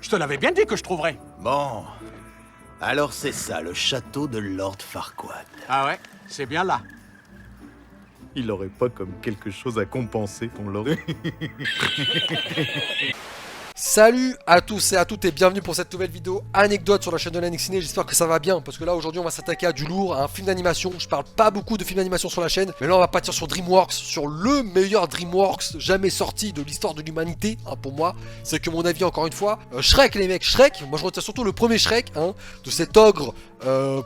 Je te l'avais bien dit que je trouverais. Bon. Alors c'est ça, le château de Lord Farquaad. Ah ouais, c'est bien là. Il aurait pas comme quelque chose à compenser qu'on l'aurait. Salut à tous et à toutes et bienvenue pour cette nouvelle vidéo anecdote sur la chaîne de l'Annexciné. J'espère que ça va bien parce que là aujourd'hui on va s'attaquer à du lourd, à un film d'animation. Je parle pas beaucoup de films d'animation sur la chaîne, mais là on va partir sur DreamWorks, sur le meilleur DreamWorks jamais sorti de l'histoire de l'humanité, pour moi. C'est que mon avis encore une fois. Shrek les mecs, Shrek, moi je retiens surtout le premier Shrek, de cet ogre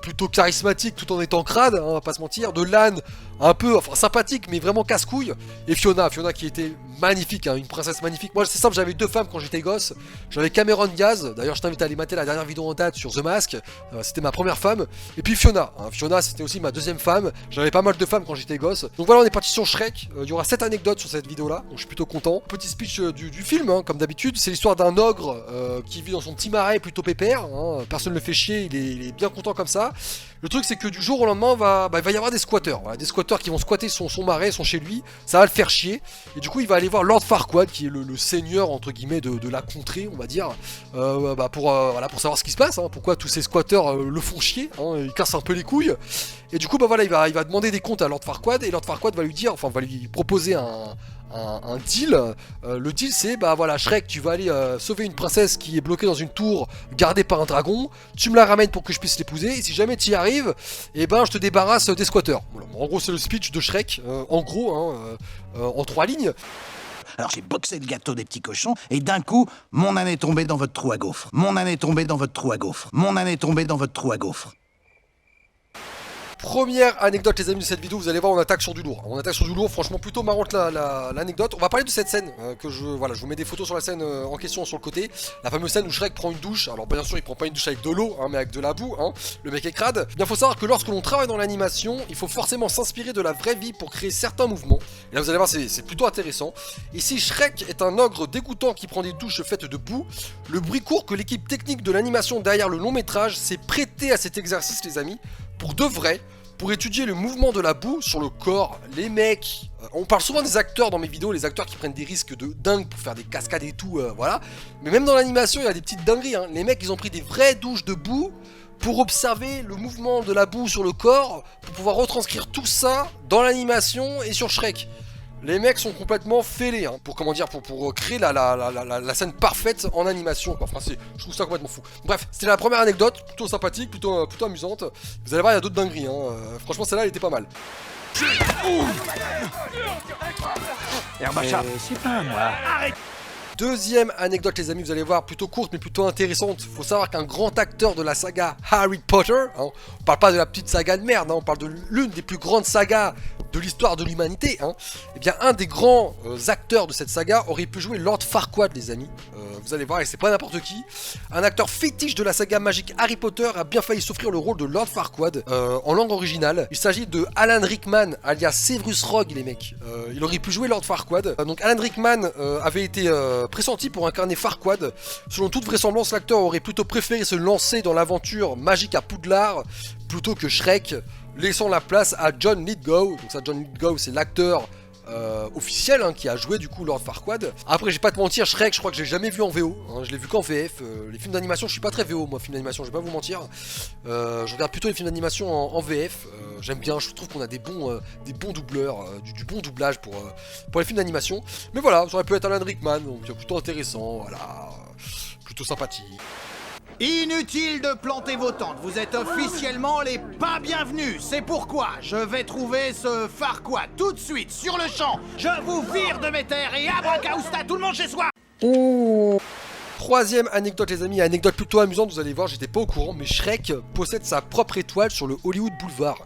plutôt charismatique tout en étant crade, on va pas se mentir, de l'âne un peu, enfin sympathique mais vraiment casse-couille, et Fiona qui était magnifique, une princesse magnifique. Moi c'est simple, j'avais deux femmes quand j'étais gosse, j'avais Cameron Diaz, d'ailleurs je t'invite à aller mater la dernière vidéo en date sur The Mask, c'était ma première femme, et puis Fiona, Fiona c'était aussi ma deuxième femme, j'avais pas mal de femmes quand j'étais gosse. Donc voilà, on est parti sur Shrek, il y aura 7 anecdotes sur cette vidéo là, donc je suis plutôt content. Petit speech du film, comme d'habitude, c'est l'histoire d'un ogre qui vit dans son petit marais plutôt pépère, personne ne le fait chier, il est bien content comme ça. Le truc c'est que du jour au lendemain il va y avoir des squatteurs, des squatteurs qui vont squatter son marais, son chez lui, ça va le faire chier, et du coup il va aller voir Lord Farquaad qui est le seigneur entre guillemets de la contrée, on va dire, pour savoir ce qui se passe, pourquoi tous ces squatteurs le font chier, ils cassent un peu les couilles, et du coup il va demander des comptes à Lord Farquaad, et Lord Farquaad va lui dire, va lui proposer un deal. Le deal c'est Shrek, tu vas aller sauver une princesse qui est bloquée dans une tour gardée par un dragon, tu me la ramènes pour que je puisse l'épouser, et si jamais tu y arrives, je te débarrasse des squatteurs. Voilà. En gros c'est le speech de Shrek, en 3 lignes. Alors j'ai boxé le gâteau des petits cochons, et d'un coup, mon âne est tombé dans votre trou à gaufres. Mon âne est tombé dans votre trou à gaufres. Mon âne est tombé dans votre trou à gaufres. Première anecdote les amis de cette vidéo, vous allez voir on attaque sur du lourd. On attaque sur du lourd, franchement plutôt marrante l'anecdote. On va parler de cette scène, je vous mets des photos sur la scène en question sur le côté. La fameuse scène où Shrek prend une douche, alors bien sûr il prend pas une douche avec de l'eau, mais avec de la boue, le mec est crade. Bien faut savoir que lorsque l'on travaille dans l'animation, il faut forcément s'inspirer de la vraie vie pour créer certains mouvements. Et là vous allez voir c'est plutôt intéressant. Ici Shrek est un ogre dégoûtant qui prend des douches faites de boue. Le bruit court que l'équipe technique de l'animation derrière le long métrage s'est prêtée à cet exercice les amis, pour de vrai. Pour étudier le mouvement de la boue sur le corps, les mecs, on parle souvent des acteurs dans mes vidéos, les acteurs qui prennent des risques de dingue pour faire des cascades et tout, voilà. Mais même dans l'animation, il y a des petites dingueries, Les mecs, ils ont pris des vraies douches de boue pour observer le mouvement de la boue sur le corps, pour pouvoir retranscrire tout ça dans l'animation et sur Shrek. Les mecs sont complètement fêlés, pour créer la scène parfaite en animation, quoi. Enfin, je trouve ça complètement fou. Bref, c'était la première anecdote, plutôt sympathique, plutôt amusante. Vous allez voir, il y a d'autres dingueries, Franchement, celle-là, elle était pas mal. C'est pas moi. Arrête. Deuxième anecdote les amis, vous allez voir, plutôt courte mais plutôt intéressante. Faut savoir qu'un grand acteur de la saga Harry Potter, on parle pas de la petite saga de merde, on parle de l'une des plus grandes sagas de l'histoire de l'humanité, et bien un des grands acteurs de cette saga aurait pu jouer Lord Farquaad les amis. Vous allez voir, et c'est pas n'importe qui. Un acteur fétiche de la saga magique Harry Potter a bien failli s'offrir le rôle de Lord Farquaad en langue originale. Il s'agit de Alan Rickman alias Severus Rogue les mecs. Il aurait pu jouer Lord Farquaad. Donc Alan Rickman avait été pressenti pour incarner Farquaad. Selon toute vraisemblance, l'acteur aurait plutôt préféré se lancer dans l'aventure magique à Poudlard plutôt que Shrek, laissant la place à John Lithgow. Donc ça, John Lithgow, c'est l'acteur officiel qui a joué du coup Lord Farquaad. Après, je vais pas te mentir, Shrek, je crois que je l'ai jamais vu en VO. Je l'ai vu qu'en VF. Les films d'animation, je suis pas très VO, moi, films d'animation, je vais pas vous mentir. Je regarde plutôt les films d'animation en VF. J'aime bien, je trouve qu'on a des bons doubleurs, du bon doublage pour les films d'animation. Mais voilà, ça aurait pu être Alan Rickman, donc plutôt intéressant, voilà, plutôt sympathique. Inutile de planter vos tentes, vous êtes officiellement les pas bienvenus. C'est pourquoi je vais trouver ce Farquaad tout de suite, sur le champ. Je vous vire de mes terres et abracadabra, tout le monde chez soi. Troisième anecdote les amis, anecdote plutôt amusante, vous allez voir, j'étais pas au courant, mais Shrek possède sa propre étoile sur le Hollywood Boulevard.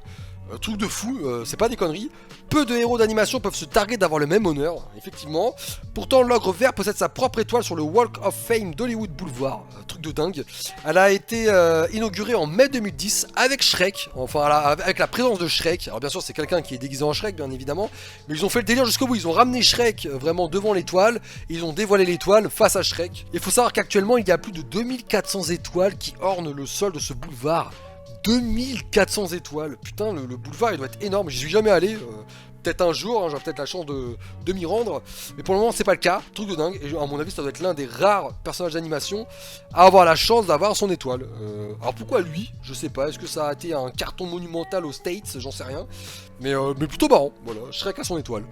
Truc de fou, c'est pas des conneries. Peu de héros d'animation peuvent se targuer d'avoir le même honneur, effectivement. Pourtant, l'ogre vert possède sa propre étoile sur le Walk of Fame d'Hollywood Boulevard. Truc de dingue. Elle a été inaugurée en mai 2010 avec Shrek, avec la présence de Shrek. Alors bien sûr, c'est quelqu'un qui est déguisé en Shrek, bien évidemment. Mais ils ont fait le délire jusqu'au bout. Ils ont ramené Shrek vraiment devant l'étoile. Ils ont dévoilé l'étoile face à Shrek. Il faut savoir qu'actuellement, il y a plus de 2400 étoiles qui ornent le sol de ce boulevard. 2400 étoiles, putain le boulevard il doit être énorme, j'y suis jamais allé, peut-être un jour, hein, j'aurai peut-être la chance de m'y rendre, mais pour le moment c'est pas le cas, truc de dingue, et à mon avis ça doit être l'un des rares personnages d'animation à avoir la chance d'avoir son étoile. Alors pourquoi lui? Je sais pas, est-ce que ça a été un carton monumental aux States? J'en sais rien, mais plutôt marrant, voilà, Shrek a son étoile.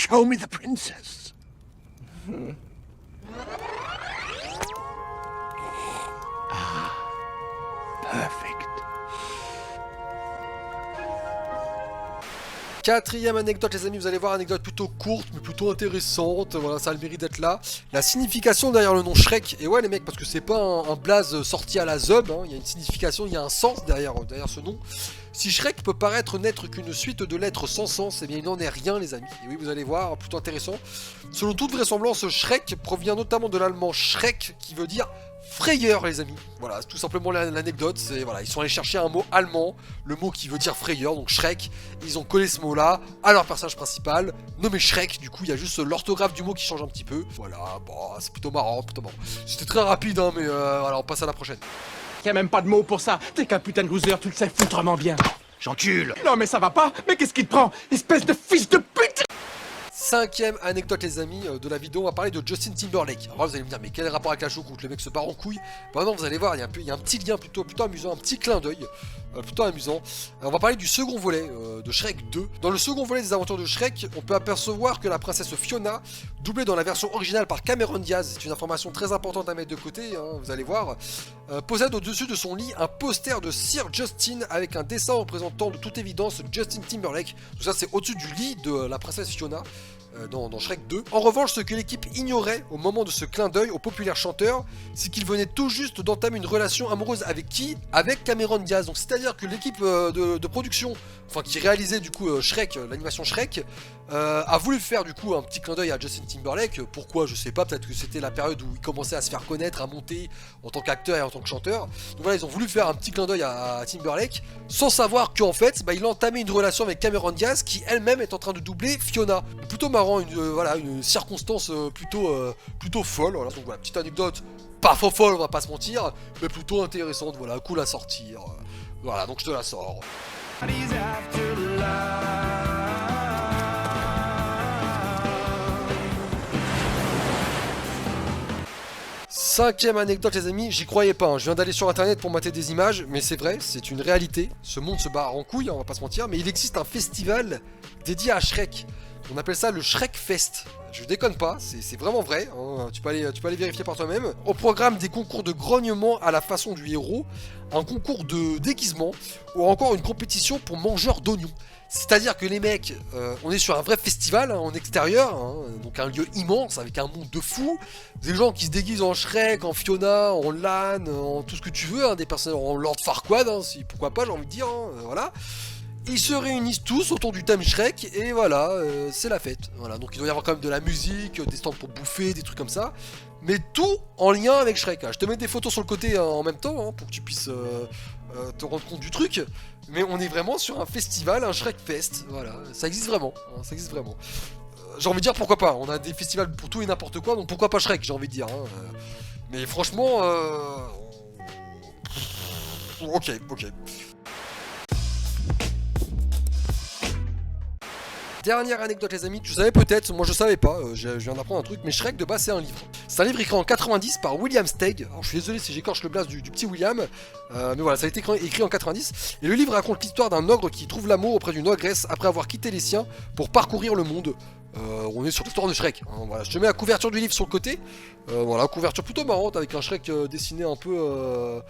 Show me the princess. Perfect. Quatrième anecdote les amis, vous allez voir, anecdote plutôt courte mais plutôt intéressante, voilà, ça a le mérite d'être là. La signification derrière le nom Shrek, et ouais les mecs, parce que c'est pas un blaze sorti à la zeub, hein, il y a une signification, il y a un sens derrière ce nom. Si Shrek peut paraître n'être qu'une suite de lettres sans sens, eh bien il n'en est rien les amis, et oui vous allez voir, plutôt intéressant. Selon toute vraisemblance, Shrek provient notamment de l'allemand Schreck, qui veut dire frayeur les amis, voilà, c'est tout simplement l'anecdote, c'est voilà, ils sont allés chercher un mot allemand, le mot qui veut dire frayeur, donc Shrek, ils ont collé ce mot là à leur personnage principal, nommé Shrek, du coup il y a juste l'orthographe du mot qui change un petit peu, voilà, bon, c'est plutôt marrant, c'était très rapide hein, mais voilà, on passe à la prochaine. Y a même pas de mots pour ça. T'es qu'un putain de loser, tu le sais foutrement bien. J'encule. Non mais ça va pas. Mais qu'est-ce qui te prend, espèce de fils de pute? Cinquième anecdote les amis de la vidéo, on va parler de Justin Timberlake. Alors là, vous allez me dire mais quel est le rapport avec la choucroute, le mec se barre en couille? Bah non, vous allez voir, il y a un petit lien plutôt amusant, un petit clin d'œil plutôt amusant. On va parler du second volet de Shrek 2. Dans le second volet des aventures de Shrek, on peut apercevoir que la princesse Fiona, doublée dans la version originale par Cameron Diaz, c'est une information très importante à mettre de côté, hein, vous allez voir, possède au-dessus de son lit un poster de Sir Justin avec un dessin représentant de toute évidence Justin Timberlake. Tout ça c'est au-dessus du lit de la princesse Fiona. Dans Shrek 2. En revanche, ce que l'équipe ignorait au moment de ce clin d'œil au populaire chanteur, c'est qu'il venait tout juste d'entamer une relation amoureuse avec qui? Avec Cameron Diaz. Donc c'est-à-dire que l'équipe de production, enfin qui réalisait du coup Shrek, l'animation Shrek, a voulu faire du coup un petit clin d'œil à Justin Timberlake. Pourquoi? Je sais pas, peut-être que c'était la période où il commençait à se faire connaître, à monter en tant qu'acteur et en tant que chanteur. Donc voilà, ils ont voulu faire un petit clin d'œil à Timberlake, sans savoir qu'en fait, bah, il a entamé une relation avec Cameron Diaz, qui elle-même est en train de doubler Fiona. Plutôt marrant, une circonstance plutôt folle. Voilà. Donc voilà, petite anecdote, pas folle, on va pas se mentir, mais plutôt intéressante, voilà, cool à sortir. Voilà, donc je te la sors. Cinquième anecdote les amis, j'y croyais pas, hein. Je viens d'aller sur internet pour mater des images, mais c'est vrai, c'est une réalité. Ce monde se barre en couille, hein, on va pas se mentir, mais il existe un festival dédié à Shrek. On appelle ça le Shrek Fest. Je déconne pas, c'est vraiment vrai, hein. Tu peux aller vérifier par toi-même. Au programme des concours de grognement à la façon du héros, un concours de déguisement, ou encore une compétition pour mangeurs d'oignons. C'est-à-dire que les mecs, on est sur un vrai festival hein, en extérieur, hein, donc un lieu immense avec un monde de fous, des gens qui se déguisent en Shrek, en Fiona, en Lan, en tout ce que tu veux, hein, des personnes en Lord Farquaad, hein, pourquoi pas, j'ai envie de dire, hein, voilà. Ils se réunissent tous autour du thème Shrek et voilà, c'est la fête. Voilà, donc il doit y avoir quand même de la musique, des stands pour bouffer, des trucs comme ça, mais tout en lien avec Shrek. Je te mets des photos sur le côté en même temps hein, pour que tu puisses te rendre compte du truc. Mais on est vraiment sur un festival, un Shrek Fest. Voilà, ça existe vraiment. Hein, ça existe vraiment. J'ai envie de dire pourquoi pas. On a des festivals pour tout et n'importe quoi, donc pourquoi pas Shrek, j'ai envie de dire. Hein. Mais franchement, ok. Dernière anecdote les amis, tu savais peut-être, moi je savais pas, je viens d'apprendre un truc, mais Shrek de base c'est un livre. C'est un livre écrit en 90 par William Steig, alors je suis désolé si j'écorche le blaze du petit William, mais voilà, ça a été écrit en 90, et le livre raconte l'histoire d'un ogre qui trouve l'amour auprès d'une ogresse après avoir quitté les siens pour parcourir le monde. On est sur l'histoire de Shrek, hein, voilà. Je te mets la couverture du livre sur le côté, voilà, couverture plutôt marrante avec un Shrek dessiné un peu,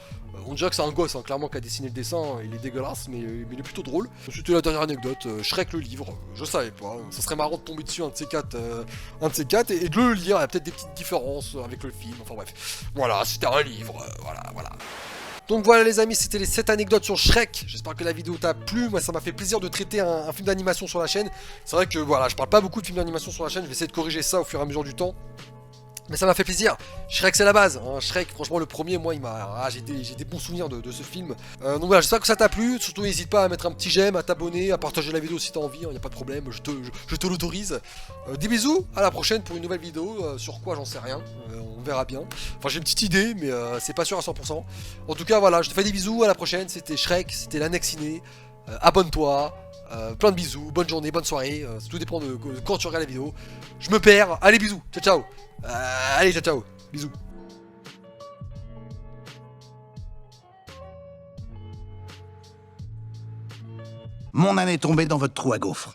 on dirait que c'est un gosse hein, clairement qui a dessiné le dessin, il est dégueulasse mais il est plutôt drôle. C'était la dernière anecdote, Shrek le livre, je savais pas, ça serait marrant de tomber dessus un de ces quatre et de le lire, il y a peut-être des petites différences avec le film, enfin bref, voilà, c'était un livre, voilà. Donc voilà les amis, c'était les 7 anecdotes sur Shrek. J'espère que la vidéo t'a plu. Moi ça m'a fait plaisir de traiter un film d'animation sur la chaîne. C'est vrai que voilà, je parle pas beaucoup de films d'animation sur la chaîne. Je vais essayer de corriger ça au fur et à mesure du temps. Mais ça m'a fait plaisir. Shrek c'est la base, hein. Shrek franchement le premier, moi j'ai des bons souvenirs de ce film. Donc voilà, j'espère que ça t'a plu. Surtout n'hésite pas à mettre un petit j'aime, à t'abonner, à partager la vidéo si t'as envie, hein, y a pas de problème, je te l'autorise. Des bisous, à la prochaine pour une nouvelle vidéo, sur quoi j'en sais rien, on verra bien. Enfin j'ai une petite idée mais c'est pas sûr à 100%. En tout cas voilà, je te fais des bisous, à la prochaine, c'était Shrek, c'était l'Annexciné, abonne-toi, Plein de bisous, bonne journée, bonne soirée, tout dépend de quand tu regardes la vidéo. Je me perds, allez bisous, ciao ciao. Allez ciao ciao, bisous. Mon âne est tombé dans votre trou à gaufres.